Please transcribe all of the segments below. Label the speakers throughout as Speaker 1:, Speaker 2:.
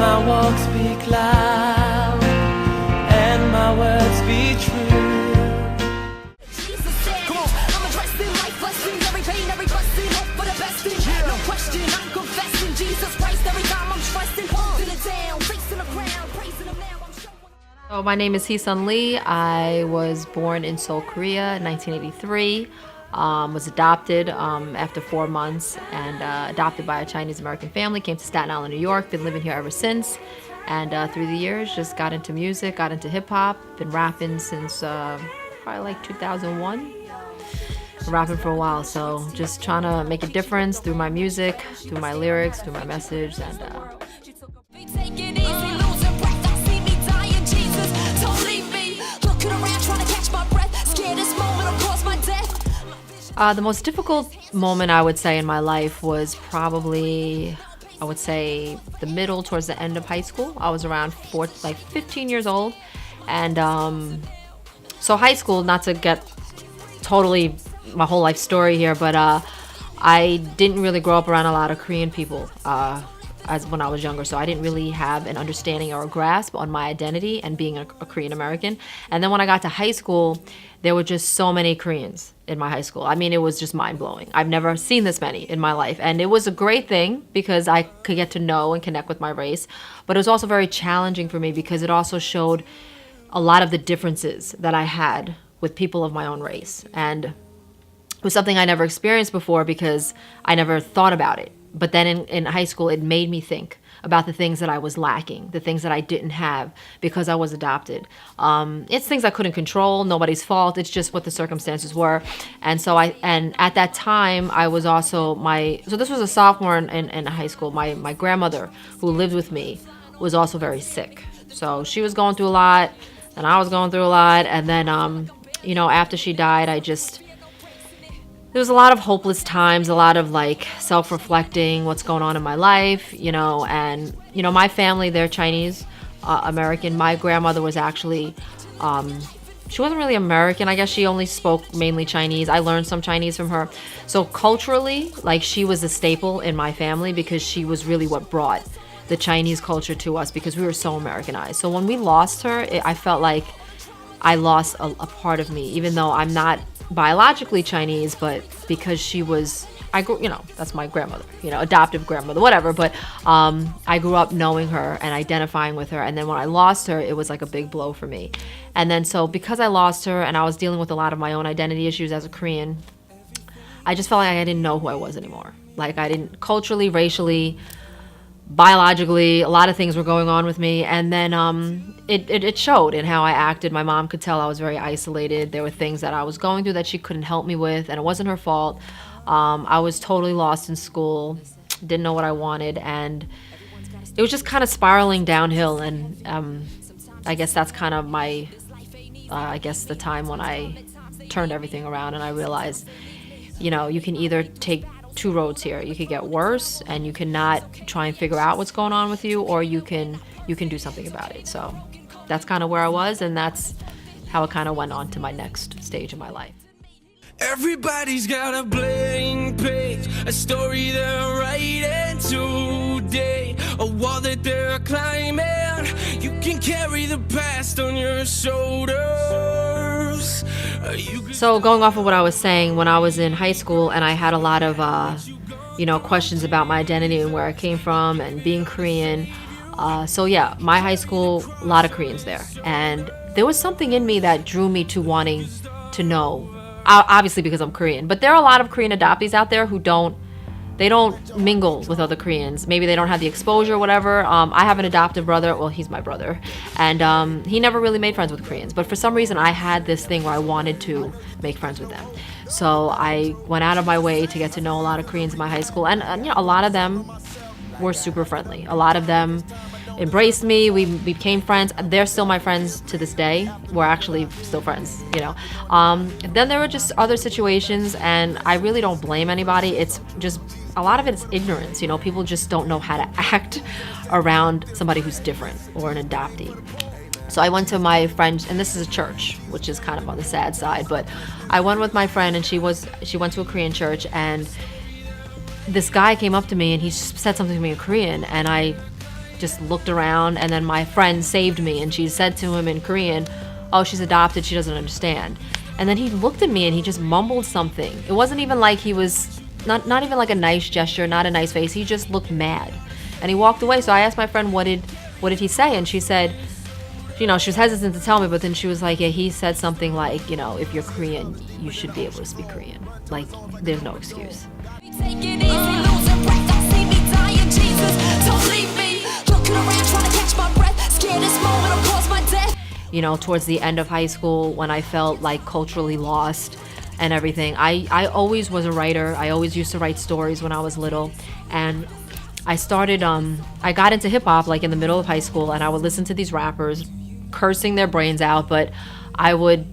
Speaker 1: my walk speak loud, and my words be true.
Speaker 2: Jesus said, come on, I'm addressing life lessons, every pain, every blessing, hope for the best thing. No question, I'm confessing Jesus Christ every time I'm trusting. Holding it down, facing the ground, praising him now. I'm showing.
Speaker 3: So my name is Hee-Sun Lee. I was born in Seoul, Korea in 1983. Was adopted after 4 months and adopted by a Chinese American family. Came to Staten Island, New York. Been living here ever since. And through the years, just got into music, got into hip hop. Been rapping since probably like 2001. Been rapping for a while, so just trying to make a difference through my music, through my lyrics, through my message, and
Speaker 2: Take it easy, losing breath. I see me dying, Jesus. Don't leave me. Looking around, trying to catch my breath. Scared this moment will cause my death.
Speaker 3: the most difficult moment I would say in my life was probably, I would say, the middle towards the end of high school. I was around 15 years old, and so high school. Not to get totally my whole life story here, but I didn't really grow up around a lot of Korean people as when I was younger, so I didn't really have an understanding or a grasp on my identity and being a Korean American. And then when I got to high school, there were just so many Koreans in my high school. I mean, it was just mind-blowing. I've never seen this many in my life, and it was a great thing because I could get to know and connect with my race, but it was also very challenging for me because it also showed a lot of the differences that I had with people of my own race. And it was something I never experienced before because I never thought about it. But then in high school, it made me think about the things that I was lacking, the things that I didn't have because I was adopted. It's things I couldn't control, nobody's fault. It's just what the circumstances were. And so and at that time, I was also so this was a sophomore in high school. My grandmother, who lived with me, was also very sick. So she was going through a lot, and I was going through a lot. And then, after she died, there was a lot of hopeless times, a lot of like self-reflecting, what's going on in my life, and my family, they're Chinese American. My grandmother was actually, she wasn't really American. I guess she only spoke mainly Chinese. I learned some Chinese from her. So culturally, like, she was a staple in my family because she was really what brought the Chinese culture to us because we were so Americanized. So when we lost her, I felt like I lost a part of me, even though I'm not biologically Chinese, but because she was, that's my grandmother, adoptive grandmother, whatever. But I grew up knowing her and identifying with her. And then when I lost her, it was like a big blow for me. And then so because I lost her and I was dealing with a lot of my own identity issues as a Korean, I just felt like I didn't know who I was anymore. Like, I didn't, culturally, racially, biologically, a lot of things were going on with me. And then it showed in how I acted. My mom could tell I was very isolated. There were things that I was going through that she couldn't help me with, and it wasn't her fault. I was totally lost in school, didn't know what I wanted, and it was just kind of spiraling downhill. And I guess that's kind of the time when I turned everything around and I realized, you can either take two roads here. You could get worse and you cannot try and figure out what's going on with you, or you can do something about it. So that's kind of where I was, and that's how it kind of went on to my next stage of my life.
Speaker 1: Everybody's got a blank page, a story they're writing today, a wall that they're climbing. You can carry the past on your shoulders.
Speaker 3: So going off of what I was saying, when I was in high school and I had a lot of questions about my identity and where I came from and being Korean. So yeah, my high school, a lot of Koreans there, and there was something in me that drew me to wanting to know. Obviously because I'm Korean, but there are a lot of Korean adoptees out there who don't mingle with other Koreans. Maybe they don't have the exposure or whatever. I have an adoptive brother. Well, he's my brother. And he never really made friends with Koreans. But for some reason, I had this thing where I wanted to make friends with them. So I went out of my way to get to know a lot of Koreans in my high school. And a lot of them were super friendly. A lot of them embraced me. We became friends. They're still my friends to this day. We're actually still friends, Then there were just other situations, and I really don't blame anybody. It's just, a lot of it is ignorance. People just don't know how to act around somebody who's different or an adoptee. So I went to my friend, and this is a church, which is kind of on the sad side, but I went with my friend, and she went to a Korean church, and this guy came up to me and he said something to me in Korean, and I just looked around, and then my friend saved me, and she said to him in Korean, "Oh, she's adopted, she doesn't understand." And then he looked at me and he just mumbled something. It wasn't even like he was, not even like a nice gesture, not a nice face. He just looked mad. And he walked away. So I asked my friend, what did he say? And she said, she was hesitant to tell me, but then she was like, yeah, he said something like, if you're Korean, you should be able to speak Korean. Like, there's no excuse.
Speaker 2: Take it easy, losing breath, don't see me dying, Jesus. Don't leave me, looking around, trying to catch my breath. Scared this moment will cause my death.
Speaker 3: Towards the end of high school, when I felt like culturally lost and everything, I always was a writer. I always used to write stories when I was little. And I started, I got into hip hop like in the middle of high school, and I would listen to these rappers cursing their brains out, but I would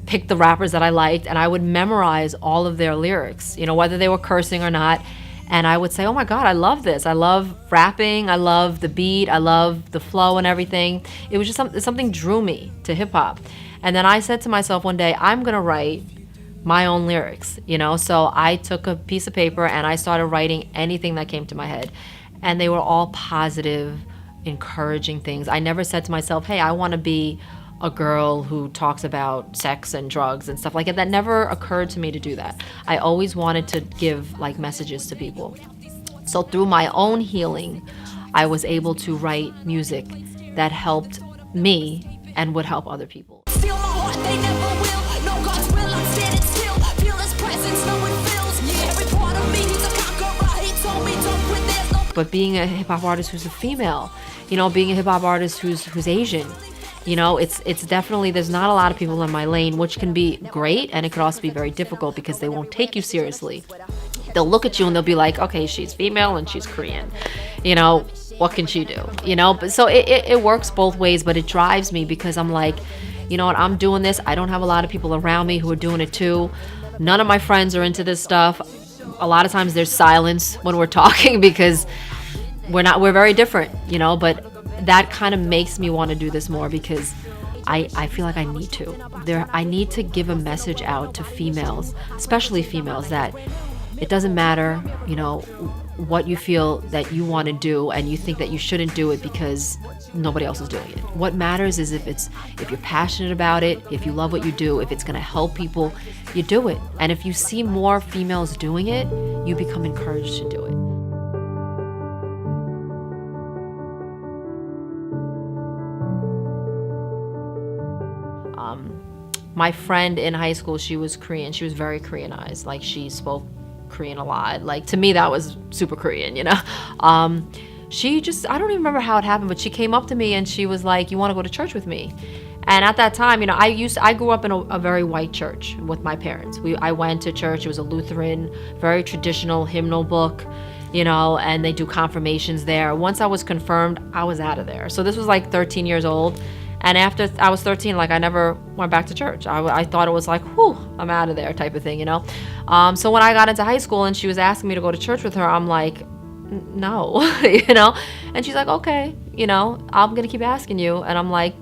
Speaker 3: pick the rappers that I liked and I would memorize all of their lyrics, whether they were cursing or not. And I would say, oh my God, I love this. I love rapping. I love the beat. I love the flow and everything. It was just something drew me to hip hop. And then I said to myself one day, I'm going to write my own lyrics, So I took a piece of paper and I started writing anything that came to my head. And they were all positive, encouraging things. I never said to myself, hey, I want to be a girl who talks about sex and drugs and stuff like that. That never occurred to me to do that. I always wanted to give like messages to people. So through my own healing, I was able to write music that helped me and would help other people.
Speaker 2: Steal my heart, they never will. No God's will, I'm standing still. Feel his presence, no one feels. Yeah, every part of me, he's a conqueror. He told me don't quit, there's no.
Speaker 3: But being a hip hop artist who's a female, being a hip hop artist who's Asian, it's definitely, there's not a lot of people in my lane, which can be great, and it could also be very difficult because they won't take you seriously. They'll look at you and they'll be like, okay, she's female and she's Korean, what can she do? But so it works both ways, but it drives me because I'm like, what, I'm doing this. I don't have a lot of people around me who are doing it too. None of my friends are into this stuff. A lot of times there's silence when we're talking because we're very different, but that kind of makes me want to do this more because I feel like I need to. I need to give a message out to females, especially females, that it doesn't matter, what you feel that you want to do and you think that you shouldn't do it because nobody else is doing it. What matters is if you're passionate about it, if you love what you do, if it's going to help people, you do it. And if you see more females doing it, you become encouraged to do it. My friend in high school, she was Korean. She was very Koreanized. Like, she spoke Korean a lot. Like, to me, that was super Korean, She just, I don't even remember how it happened, but she came up to me and she was like, you want to go to church with me? And at that time, I grew up in a very white church with my parents. I went to church. It was a Lutheran, very traditional hymnal book, and they do confirmations there. Once I was confirmed, I was out of there. So this was like 13 years old. And after I was 13, like, I never went back to church. I thought it was like, whew, I'm out of there type of thing, So when I got into high school and she was asking me to go to church with her, I'm like, no, And she's like, okay, I'm going to keep asking you. And I'm like,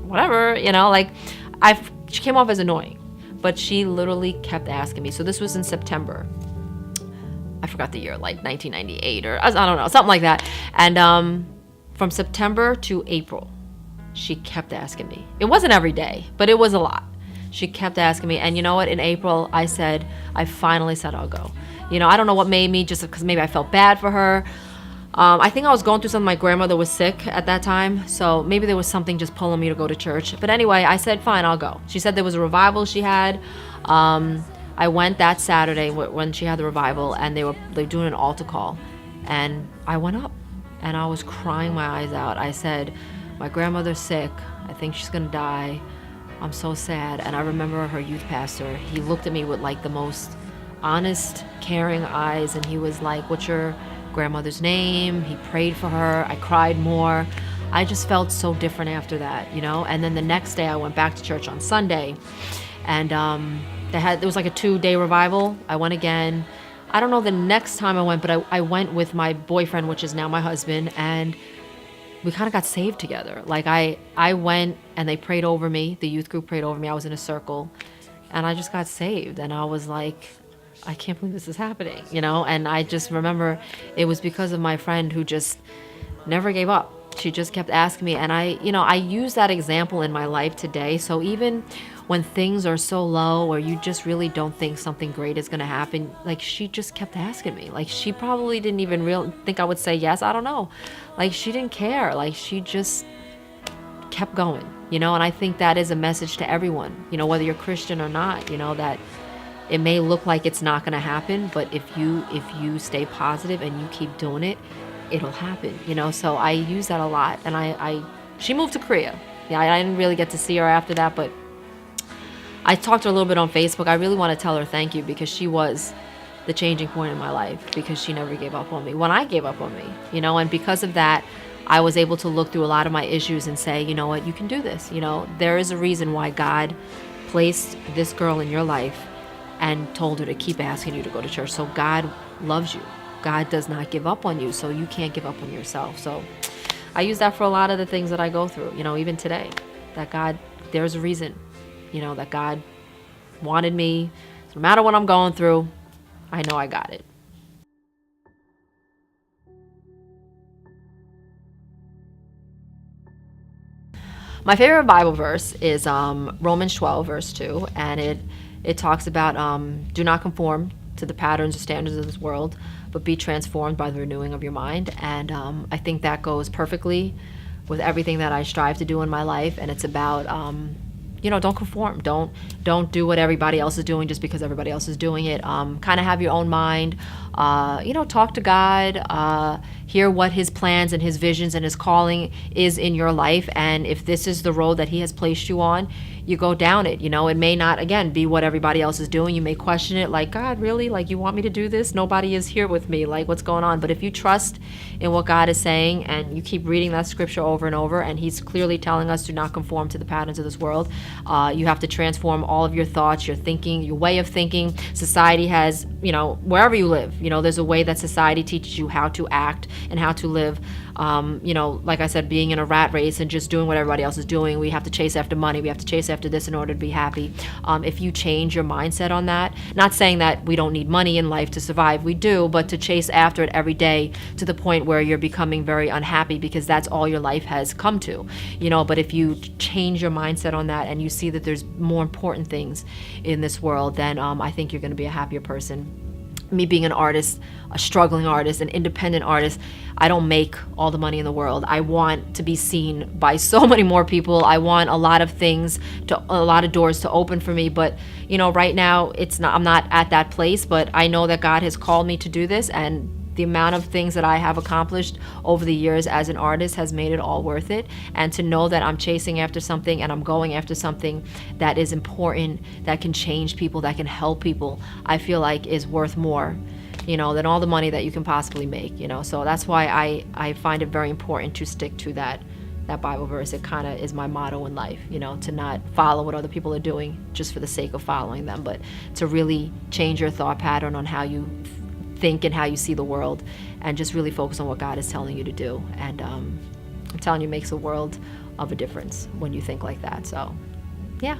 Speaker 3: whatever, she came off as annoying. But she literally kept asking me. So this was in September. I forgot the year, like 1998 or I don't know, something like that. And from September to April, she kept asking me. It wasn't every day, but it was a lot. She kept asking me. And you know what? In April, I finally said I'll go. I don't know what made me, just because maybe I felt bad for her. I think I was going through something. My grandmother was sick at that time. So maybe there was something just pulling me to go to church. But anyway, I said, fine, I'll go. She said there was a revival she had. I went that Saturday when she had the revival, and they were doing an altar call. And I went up and I was crying my eyes out. I said, my grandmother's sick. I think she's gonna die. I'm so sad. And I remember her youth pastor, he looked at me with like the most honest, caring eyes, and he was like, what's your grandmother's name? He prayed for her. I cried more. I just felt so different after that, And then the next day I went back to church on Sunday, and it was like a 2-day revival. I went again. I don't know the next time I went, but I went with my boyfriend, which is now my husband, and we kind of got saved together. Like, I went and they prayed over me. The youth group prayed over me. I was in a circle and I just got saved. And I was like, I can't believe this is happening, And I just remember it was because of my friend who just never gave up. She just kept asking me. And I use that example in my life today. So even when things are so low or you just really don't think something great is going to happen, like she just kept asking me. Like she probably didn't even think I would say yes. I don't know. Like she didn't care. Like she just kept going, and I think that is a message to everyone, whether you're Christian or not, that it may look like it's not going to happen, but if you stay positive and you keep doing it, it'll happen, so I use that a lot. And she moved to Korea. Yeah, I didn't really get to see her after that, but I talked to her a little bit on Facebook. I really want to tell her thank you, because she was the changing point in my life, because she never gave up on me when I gave up on me, and because of that, I was able to look through a lot of my issues and say, you know what, you can do this. There is a reason why God placed this girl in your life and told her to keep asking you to go to church. So God loves you. God does not give up on you, so you can't give up on yourself. So I use that for a lot of the things that I go through, even today, that God, there's a reason, that God wanted me. So no matter what I'm going through, I know I got it. My favorite Bible verse is Romans 12, verse 2, and it talks about do not conform to the patterns or standards of this world, but be transformed by the renewing of your mind. And I think that goes perfectly with everything that I strive to do in my life. And it's about don't conform. Don't do what everybody else is doing just because everybody else is doing it. Kind of have your own mind. Talk to God. Hear what His plans and His visions and His calling is in your life. And if this is the road that He has placed you on, you go down it. It may not, again, be what everybody else is doing. You may question it, like, God, really? Like, you want me to do this? Nobody is here with me. Like, what's going on? But if you trust in what God is saying and you keep reading that scripture over and over, and He's clearly telling us to not conform to the patterns of this world, you have to transform all of your thoughts, your thinking, your way of thinking. Society has, wherever you live, there's a way that society teaches you how to act and how to live. Like I said, being in a rat race and just doing what everybody else is doing. We have to chase after money. We have to chase after this in order to be happy. If you change your mindset on that, not saying that we don't need money in life to survive, we do, but to chase after it every day to the point where you're becoming very unhappy because that's all your life has come to, but if you change your mindset on that and you see that there's more important things in this world, then I think you're going to be a happier person. Me being an artist, a struggling artist, an independent artist, I don't make all the money in the world. I want to be seen by so many more people. I want a lot of doors to open for me. But, right now I'm not at that place, but I know that God has called me to do this, and the amount of things that I have accomplished over the years as an artist has made it all worth it. And to know that I'm chasing after something and I'm going after something that is important, that can change people, that can help people, I feel like is worth more, than all the money that you can possibly make, So that's why I find it very important to stick to that Bible verse. It kind of is my motto in life, to not follow what other people are doing just for the sake of following them, but to really change your thought pattern on how you think and how you see the world, and just really focus on what God is telling you to do. And I'm telling you, it makes a world of a difference when you think like that. So yeah.